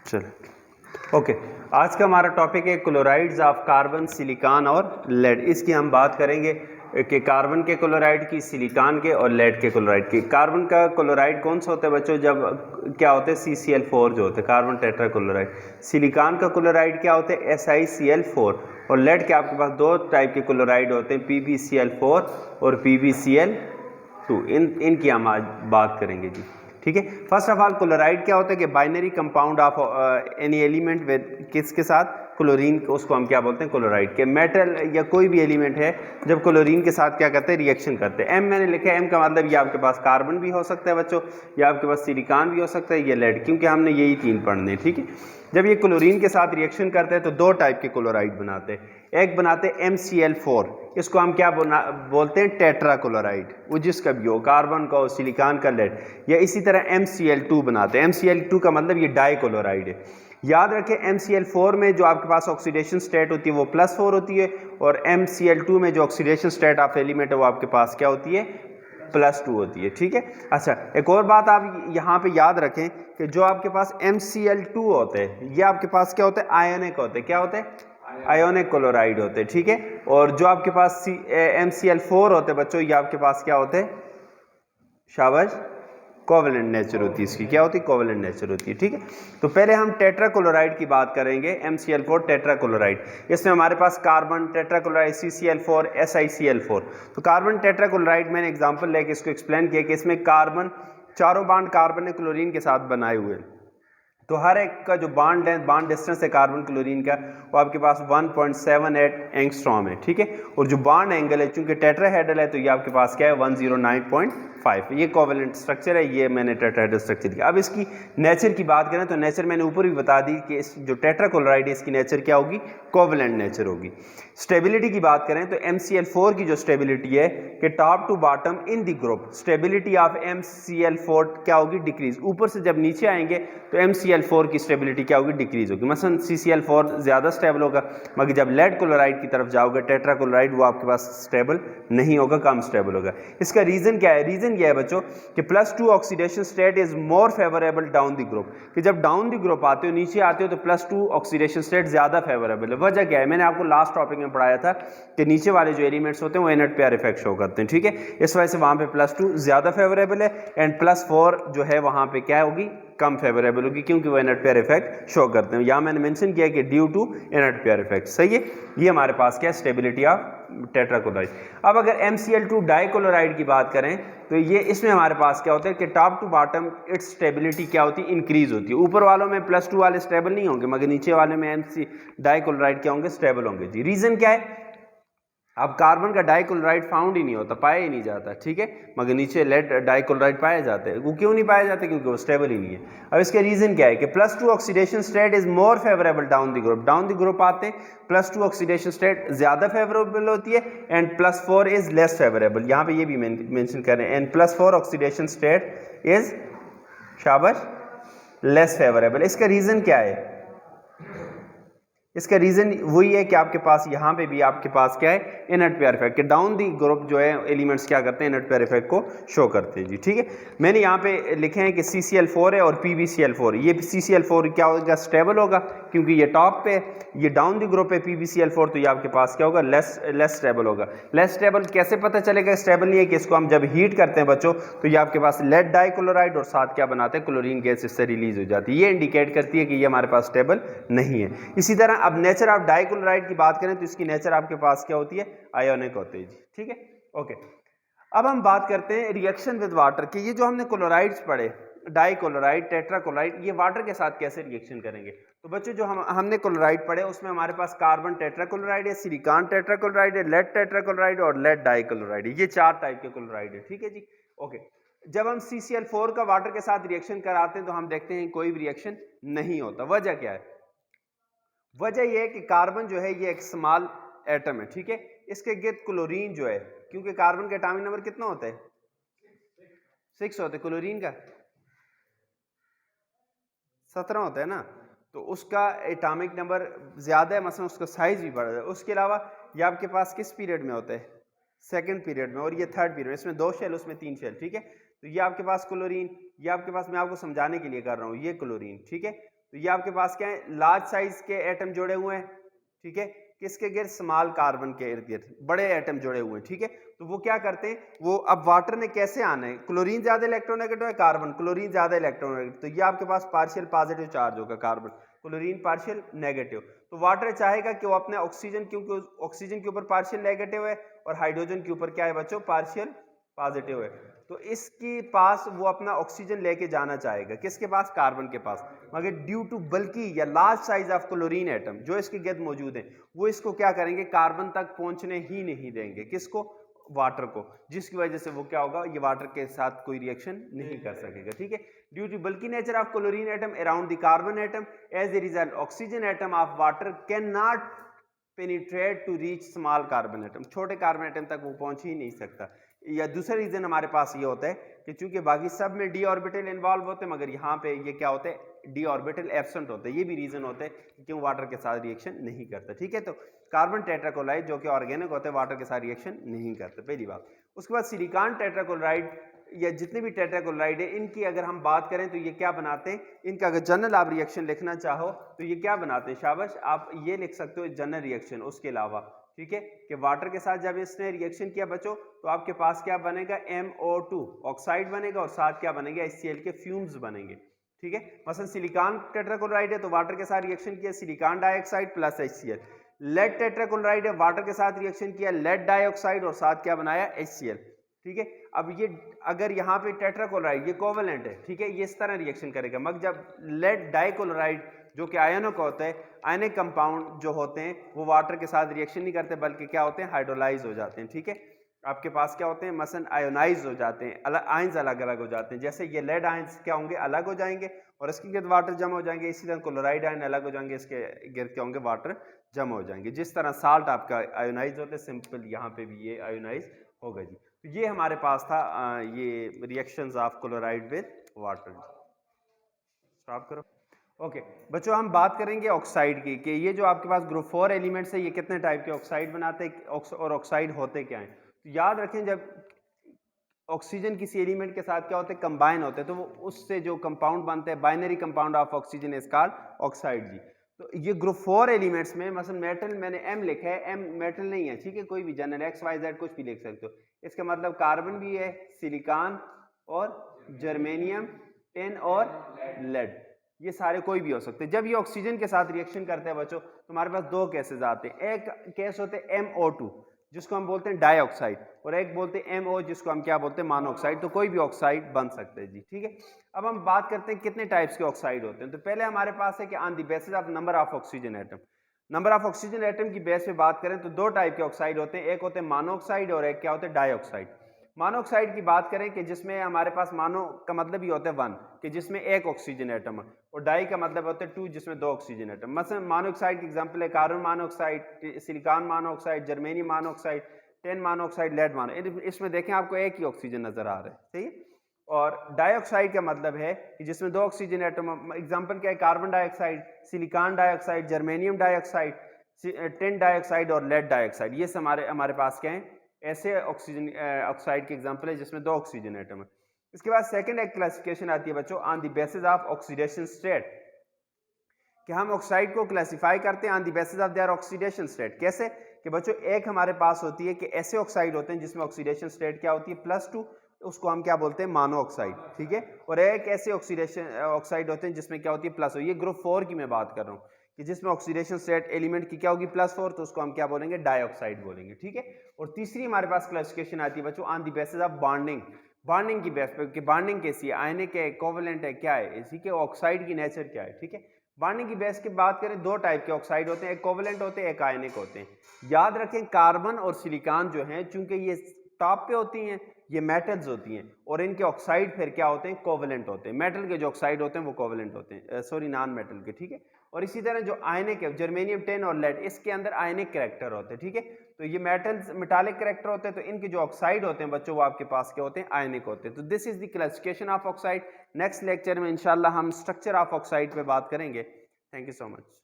चलो ओके, आज का हमारा टॉपिक है क्लोराइड्स ऑफ कार्बन, सिलिकॉन और लेड। इसकी हम बात करेंगे कि कार्बन के क्लोराइड की, सिलिकॉन के और लेड के क्लोराइड की। कार्बन का क्लोराइड कौन सा होता है बच्चों? जब क्या होते हैं CCl4 जो होते हैं, कार्बन टेट्रा क्लोराइड। सिलिकॉन का क्लोराइड क्या होते हैं? SiCl4। और लेड के आपके पास दो टाइप के क्लोराइड होते हैं, PbCl4 और PbCl2। इनकी हम आज बात करेंगे जी, ठीक है। फर्स्ट ऑफ ऑल क्लोराइड क्या होता है कि binary compound of any element with किसके साथ? क्लोरीन, उसको हम क्या बोलते हैं? क्लोराइड के। मेटल या कोई भी एलिमेंट है जब क्लोरीन के साथ क्या करते हैं? रिएक्शन करते हैं। एम मैंने लिखा है, एम का मतलब ये आपके पास कार्बन भी हो सकता है बच्चों, या आपके पास सिलिकॉन भी हो सकता है, ये लेड, क्योंकि हमने यही तीन पढ़ने हैं, ठीक है। जब ये क्लोरीन के साथ रिएक्शन करते हैं तो दो टाइप के क्लोराइड बनाते हैं। एक बनाते हैं MCl4, इसको हम क्या बोलते हैं? टेट्रा क्लोराइड, वो जिसका भी हो, कार्बन का हो, सिलिकॉन का, लेड। या इसी तरह MCl2 बनाते हैं। MCl2 का मतलब ये डाई क्लोराइड है। याद रखें MCl4 में जो आपके पास ऑक्सीडेशन स्टेट होती है वो +4 होती है, और MCl2 में जो ऑक्सीडेशन स्टेट ऑफ एलिमेंट है वो आपके पास क्या होती है? +2 होती है, ठीक है। अच्छा, एक और बात आप यहाँ पे याद रखें कि जो आपके पास MCl2 होते हैं ये आपके पास क्या होते हैं? आयोनिक होते हैं। क्या होते हैं? आयोनिक क्लोराइड होते हैं, ठीक है। और जो आपके पास MCl4 होते हैं बच्चों, ये आपके पास क्या होते हैं? शाबाश, कोवेलेंट नेचर होती है इसकी। क्या होती है? कोवेलेंट नेचर होती है, ठीक है। तो पहले हम टेट्रा क्लोराइड की बात करेंगे, MCl4 टेट्रा क्लोराइड। इसमें हमारे पास carbon tetra chloride CCl4 SiCl4। तो कार्बन टेट्रा क्लोराइड मैंने एग्जांपल लेके इसको एक्सप्लेन किया कि इसमें कार्बन, चारों बांड कार्बन ने क्लोरीन के साथ बनाए हुए, तो हर एक का जो बॉन्ड लेंथ, बॉन्ड डिस्टेंस है कार्बन क्लोरीन का, वो आपके पास 1.78 एंगस्ट्रॉम है, ठीक है। और जो बॉन्ड एंगल है, चूंकि टेट्राहेड्रल है तो ये आपके पास क्या है? 109.5। ये कोवेलेंट स्ट्रक्चर है, ये मैंने टेट्राहेड्रल स्ट्रक्चर दिया। अब इसकी नेचर की बात करें तो नेचर मैंने ऊपर भी बता दी कि इस जो टेट्रा क्लोराइड है इसकी नेचर क्या होगी? कोवेलेंट नेचर होगी। स्टेबिलिटी की बात करें तो MCl4 की जो स्टेबिलिटी है कि top to bottom in the group, stability of MCl4 क्या होगी? डिक्रीज। ऊपर से जब नीचे आएंगे तो MCl4 की स्टेबिलिटी क्या होगी? डिक्रीज होगी। मसलन CCl4 ज्यादा स्टेबल होगा, मगर जब लेड क्लोराइड की तरफ जाओगे, टेट्रा क्लोराइड, वो आपके पास स्टेबल नहीं होगा, कम स्टेबल होगा। इसका रीजन क्या है? रीजन यह है बच्चों कि +2 oxidation state is more favourable down the group, कि जब डाउन द ग्रुप आते हो, नीचे आते हो, तो +2 ऑक्सीडेशन स्टेट ज्यादा फेवरेबल है। वजह क्या है? मैंने आपको लास्ट टॉपिक में पढ़ाया था कि नीचे वाले जो एलिमेंट्स होते हैं वो इनर्ट पेयर इफेक्ट शो करते हैं, ठीक है। इस वजह से वहां पे +2 ज्यादा फेवरेबल है, एंड +4 जो है वहां पे क्या होगी? कम फेवरेबल होगी, क्योंकि वो इनर्ट पेयर इफेक्ट शो करते हैं। यहां मैंने मेंशन किया कि due to inert pair effect, सही है। ये हमारे पास क्या है? Stability of tetra chloride. अब अगर MCl2 डाइक्लोराइड की बात करें तो ये, इसमें हमारे पास क्या होता है कि top to bottom its stability क्या होती है? इंक्रीज होती है। ऊपर वालों में +2 वाले स्टेबल नहीं होंगे, मगर नीचे वाले में MC डाइक्लोराइड क्या होंगे? स्टेबल होंगे जी। रीजन क्या है? अब कार्बन का डाइक्लोराइड फाउंड ही नहीं होता, पाया ही नहीं जाता, ठीक है, मगर नीचे लेड डाइक्लोराइड पाए जाते हैं। वो क्यों नहीं पाए जाते? क्योंकि वो स्टेबल ही नहीं है। अब इसके रीजन क्या है कि +2 oxidation state is more favourable down the group. Down the group आते हैं +2 ऑक्सीडेशन स्टेट ज्यादा फेवरेबल होती है, एंड +4 इज लेस फेवरेबल। यहां पे ये भी मेंशन कर रहे हैं, एंड +4 ऑक्सीडेशन स्टेट इज, शाबाश, लेस फेवरेबल। इसका रीजन क्या है? इसका रीजन वही है कि आपके पास यहां पे भी आपके पास क्या है? इनर्ट पेयर इफेक्ट, कि डाउन दी ग्रुप जो है एलिमेंट्स क्या करते हैं? इनर्ट पेयर इफेक्ट को शो करते हैं जी, ठीक है। मैंने यहां पे लिखे हैं कि CCl4 है और PbCl4। ये CCl4 क्या होगा? स्टेबल होगा, क्योंकि ये टॉप पे, ये डाउन दी ग्रुप है PbCl4, तो ये आपके पास क्या होगा? लेस स्टेबल होगा। लेस स्टेबल कैसे पता चलेगा स्टेबल नहीं है? कि इसको हम जब हीट करते हैं बच्चों तो ये आपके पास लेड डाइक्लोराइड और साथ क्या बनाते हैं? क्लोरीन गैस इससे रिलीज हो जाती है। ये इंडिकेट करती है कि ये हमारे पास स्टेबल नहीं है। इसी तरह अब नेचर ऑफ डाइक्लोराइड की बात करें तो इसकी नेचर आपके पास क्या होती है? आयोनिक होती है जी, ठीक है, ओके। अब हम बात करते हैं रिएक्शन विद वाटर की। ये जो हमने क्लोराइड्स पढ़े, डाइक्लोराइड, टेट्राक्लोराइड, ये वाटर के साथ कैसे रिएक्शन करेंगे? तो बच्चों जो हमने क्लोराइड पढ़े उसमें हमारे पास कार्बन टेट्राक्लोराइड है, सिलिकॉन टेट्राक्लोराइड है, लेड टेट्राक्लोराइड और लेड डाइक्लोराइड है। ये 4 टाइप के क्लोराइड है, ठीक है जी, ओके। जब हम CCl4 का वाटर के साथ रिएक्शन कराते हैं तो हम देखते हैं कोई भी रिएक्शन नहीं होता। वजह क्या है? वजह यह है कि कार्बन जो है ये एक स्मॉल एटम है, ठीक है। इसके गिर्द क्लोरीन जो है, क्योंकि कार्बन का एटॉमिक नंबर कितना होता है? 6 होता है। क्लोरीन का 17 होता है ना, तो उसका एटॉमिक नंबर ज्यादा है, मतलब उसका साइज भी बढ़ है। उसके अलावा ये आपके पास किस पीरियड में होता है? सेकंड पीरियड में, और ये थर्ड पीरियड में। इसमें 2 शेल, उसमें 3 शेल, ठीक है। तो ये आपके पास क्लोरीन, ये आपके पास, मैं आपको समझाने के लिए कर रहा हूं, ये क्लोरीन, ठीक है। तो ये आपके पास क्या है, लार्ज साइज के एटम जुड़े हुए हैं, ठीक है, किसके गिर्द, स्मॉल कार्बन के इर्द गिर्द बड़े एटम जुड़े हुए हैं, ठीक है। तो वो क्या करते हैं, वो अब वाटर ने कैसे आना है, क्लोरीन ज्यादा इलेक्ट्रोनेगेटिव है, कार्बन, क्लोरीन ज्यादा इलेक्ट्रोनेगेटिव, तो ये आपके पास पार्शियल पॉजिटिव चार्ज होगा कार्बन, क्लोरीन पार्शियल नेगेटिव। तो वाटर चाहेगा कि वो अपने ऑक्सीजन, क्योंकि ऑक्सीजन के ऊपर पार्शियल नेगेटिव है और हाइड्रोजन के ऊपर क्या है बच्चों, पार्शियल पॉजिटिव है, तो इसके पास वो अपना ऑक्सीजन लेके जाना चाहेगा, किसके पास, कार्बन के पास, मगर ड्यू टू बल्कि या large size of chlorine atom जो इसके गिर्द मौजूद है, वो इसको क्या करेंगे, कार्बन तक पहुंचने ही नहीं देंगे, किसको, वाटर को, जिसकी वजह से वो क्या होगा, ये वाटर के साथ कोई रिएक्शन नहीं कर सकेगा, ठीक है। Due to bulky nature of chlorine atom around the carbon atom as a result oxygen atom of water can not penetrate to reach small carbon atom, छोटे कार्बन एटम तक वो पहुंच ही नहीं सकता। या दूसरा रीजन हमारे पास ये होता है कि चूंकि बाकी सब में डी ऑर्बिटल इन्वॉल्व होते हैं, मगर यहाँ पे ये क्या होते हैं, डी ऑर्बिटल एब्सेंट होते हैं, ये भी रीजन होते हैं कि क्यों वाटर के साथ रिएक्शन नहीं करता, ठीक है। तो कार्बन टेट्राक्लोराइड जो कि ऑर्गेनिक होते हैं, वाटर के साथ रिएक्शन नहीं करते, पहली बात। उसके बाद सिलिकॉन टेट्राक्लोराइड या जितने भी टेट्राक्लोराइड है, इनकी अगर हम बात करें तो ये क्या बनाते हैं, इनका अगर जनरल आप रिएक्शन लिखना चाहो तो ये क्या बनाते हैं, शाबाश, आप ये लिख सकते हो जनरल रिएक्शन। उसके अलावा ठीक है कि वाटर के साथ जब इसने रिएक्शन किया बच्चों, तो आपके पास क्या बनेगा, MO2 ऑक्साइड बनेगा और साथ क्या बनेगा, HCl के फ्यूम्स बनेंगे, ठीक है। मसलन सिलिकॉन टेट्राक्लोराइड है तो वाटर के साथ रिएक्शन किया silicon dioxide plus HCl, lead tetrachloride है, वाटर के साथ रिएक्शन किया लेड डाइऑक्साइड और साथ क्या बनाया, HCl, ठीक है। अब ये अगर यहाँ पे टेट्राक्लोराइड ये कोवेलेंट है, ठीक है, ये इस तरह रिएक्शन करेगा, मगर जब लेड डाइक्लोराइड जो कि आयनों का होता है, आयनिक कंपाउंड जो होते हैं वो वाटर के साथ रिएक्शन नहीं करते बल्कि क्या होते हैं, हाइड्रोलाइज हो जाते हैं, ठीक है। आपके पास क्या होते हैं, मसलन आयोनाइज हो जाते हैं, आयंस अलग अलग हो जाते हैं, जैसे ये लेड आयंस क्या होंगे, अलग हो जाएंगे और इसके गिर्द वाटर जमा हो जाएंगे, इसी तरह क्लोराइड आयन अलग हो जाएंगे, इसके गिर्द क्या होंगे, वाटर जमा हो जाएंगे। जिस तरह साल्ट आपका आयोनाइज होते हैं, सिंपल यहाँ पे भी ये आयोनाइज होगा जी। तो ये हमारे पास था ये reactions of chloride with water. Stop करो। ओके बच्चों, हम बात करेंगे ऑक्साइड की कि ये जो आपके पास ग्रुप 4 एलिमेंट्स है ये कितने टाइप के ऑक्साइड बनाते हैं और ऑक्साइड होते क्या हैं। तो याद रखें, जब ऑक्सीजन किसी एलिमेंट के साथ क्या होते हैं, कंबाइन होते हैं, तो वो उससे जो कंपाउंड बनते हैं, binary compound of oxygen is called oxide जी। तो ये ग्रुप 4 एलिमेंट्स में मसलन मेटल मैंने M लिखा है, M मेटल नहीं है, ठीक है, कोई भी जनरल XYZ कुछ भी लिख सकते हो, इसका मतलब कार्बन भी है, सिलिकॉन और जर्मेनियम, टिन और लेड, ये सारे कोई भी हो सकते हैं। जब ये ऑक्सीजन के साथ रिएक्शन करते हैं बच्चों, तो हमारे पास दो केसेस आते हैं, एक केस होते हैं MO2 जिसको हम बोलते हैं डाइऑक्साइड, और एक बोलते हैं MO जिसको हम क्या बोलते हैं, मोनोऑक्साइड। तो कोई भी ऑक्साइड बन सकते हैं जी, ठीक है। अब हम बात करते हैं कितने टाइप्स के ऑक्साइड होते हैं। तो पहले हमारे पास है कि on the basis of number of oxygen atom, number of oxygen atom की बेस पे बात करें तो दो टाइप के ऑक्साइड होते हैं, एक होते हैं मोनोऑक्साइड और एक क्या होते हैं, डाइऑक्साइड। मोनोऑक्साइड की बात करें कि जिसमें हमारे पास मोनो का मतलब ही होता है 1 कि जिसमें एक ऑक्सीजन एटम है, और डाई का मतलब होता है 2 जिसमें 2 ऑक्सीजन एटम। मसलन मोनोऑक्साइड की एग्जांपल है carbon monoxide, silicon monoxide, germanium monoxide, tin monoxide, lead mono. इसमें देखें आपको एक ही ऑक्सीजन नजर आ रहा है, सही है। और डाइऑक्साइड का मतलब है कि जिसमें 2 ऑक्सीजन एटम, एग्जांपल क्या है, carbon dioxide, silicon dioxide, germanium dioxide, tin dioxide और लेड डाइऑक्साइड। ये हमारे पास क्या है, ऐसे ऑक्सीजन ऑक्साइड के एग्जांपल है जिसमें 2 ऑक्सीजन एटम है। इसके बाद सेकंड एक क्लासिफिकेशन आती है बच्चों on the basis of oxidation state, कि हम ऑक्साइड को क्लासिफाई करते हैं on the basis of their oxidation state. कैसे कि बच्चों, एक हमारे पास होती है कि ऐसे ऑक्साइड होते हैं जिसमें ऑक्सीडेशन स्टेट क्या होती है, +2, उसको हम क्या बोलते हैं, मोनो ऑक्साइड, ठीक है। और एक ऐसे ऑक्सीडेशन ऑक्साइड होते हैं जिसमें क्या होती है, +4। ये ग्रुप 4 की मैं बात कर रहा हूँ कि जिसमें ऑक्सीडेशन स्टेट एलिमेंट की क्या होगी, +4, तो उसको हम क्या बोलेंगे, डाइऑक्साइड बोलेंगे, ठीक है। और तीसरी हमारे पास क्लासिफिकेशन आती है बच्चों on the basis of bonding, bonding की बेस पे कि बॉन्डिंग कैसी है, आयनिक है, कोवेलेंट है, क्या है, इसी के ऑक्साइड की नेचर क्या है, ठीक है। बॉन्डिंग की बेस की बात करें, दो टाइप के ऑक्साइड होते हैं, एक कोवेलेंट होते हैं, एक आयनिक होते हैं। याद रखें, कार्बन और सिलिकॉन जो हैं, चूंकि ये टॉप पे होती हैं, ये मेटल्स होती हैं, और इनके ऑक्साइड फिर क्या होते हैं, कोवेलेंट होते हैं। मेटल के जो ऑक्साइड होते हैं वो कोवेलेंट होते हैं, सॉरी नॉन मेटल के, ठीक है। और इसी तरह जो आयनिक है, जर्मेनियम, टिन और लेड, इसके अंदर आयनिक कैरेक्टर होते हैं, ठीक है। तो ये मेटल्स मेटालिक कैरेक्टर होते हैं, तो इनके जो ऑक्साइड होते हैं बच्चों वो आपके पास क्या होते हैं, आयनिक होते हैं। तो this is the classification of oxide. Next lecture में इंशाल्लाह हम स्ट्रक्चर ऑफ ऑक्साइड पे बात करेंगे। Thank you so much.